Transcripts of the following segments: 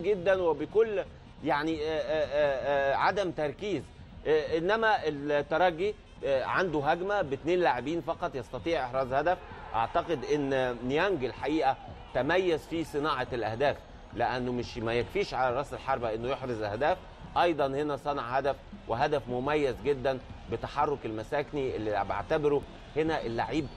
جدا وبكل يعني عدم تركيز. انما الترجي عنده هجمه باثنين لاعبين فقط يستطيع احراز هدف. اعتقد ان نيانج الحقيقه تميز في صناعه الاهداف، لانه ما يكفيش على راس الحربه انه يحرز اهداف، ايضا هنا صنع هدف وهدف مميز جدا بتحرك المساكني اللي بعتبره هنا اللعيب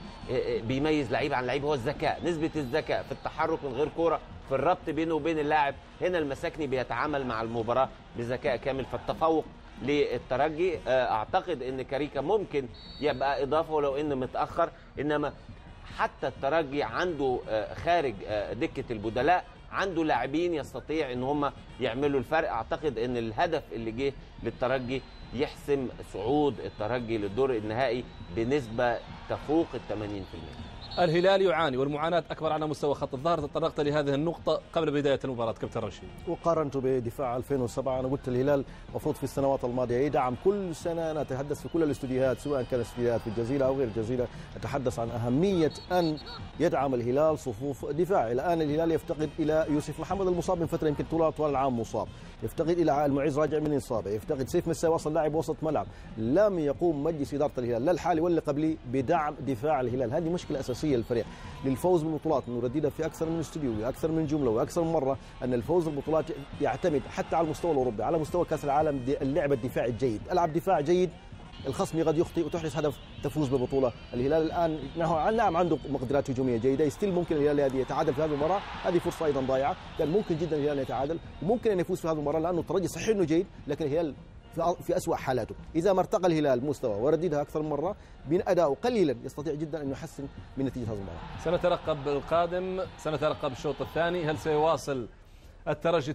بيميز لعيب عن لعيب، هو الذكاء، نسبه الذكاء في التحرك من غير كوره، في الربط بينه وبين اللاعب. هنا المساكني بيتعامل مع المباراه بذكاء كامل، فالتفوق للترجي. اعتقد ان كاريكا ممكن يبقى اضافه ولو ان متاخر، انما حتى الترجي عنده خارج دكه البدلاء عنده لاعبين يستطيع ان هم يعملوا الفرق. اعتقد ان الهدف اللي جه للترجي يحسم صعود الترجي للدور النهائي بنسبه تفوق ال 80%. الهلال يعاني والمعاناة أكبر على مستوى خط الظهر، تطرقت لهذه النقطة قبل بداية المباراة كابتن رشيد. وقارنت بدفاع 2007. أنا قلت الهلال المفروض في السنوات الماضية يدعم كل سنة. أنا أتحدث في كل الاستوديوهات سواء كانت استوديوهات في الجزيرة أو غير الجزيرة، أتحدث عن أهمية أن يدعم الهلال صفوف دفاع. الآن الهلال يفتقد إلى يوسف محمد المصاب من فترة يمكن طوال العام مصاب، يفتقد إلى المعز راجع من إصابة، يفتقد سيف مساوي وصل لاعب وسط ملعب. لم يقوم مجلس إدارة الهلال لا الحالي ولا قبلي بدعم دفاع الهلال. هذه مشكلة أساسية للفريق للفوز بالبطولات. نرددها في أكثر من استوديو وأكثر من جملة وأكثر من مرة أن الفوز بالبطولات يعتمد حتى على المستوى الأوروبي، على مستوى كأس العالم، اللعب الدفاعي الجيد. ألعب دفاع جيد، الخصم قد يخطئ وتحرز هدف تفوز بالبطولة. الهلال الآن نعم عنده مقدرات هجومية جيدة، يستيل ممكن الهلال يتعادل في هذه المباراة، هذه فرصة أيضا ضايعة، كان ممكن جدا الهلال يتعادل وممكن أن يفوز في هذه المباراة، لأنه الترجي صحيح أنه جيد لكن الهلال في أسوأ حالاته. إذا ما ارتقى الهلال مستوى ورددها أكثر من مرة بين أداؤه قليلا يستطيع جدا أن يحسن من نتيجة هذه المباراة. سنترقب القادم، سنترقب الشوط الثاني، هل سيواصل الترجي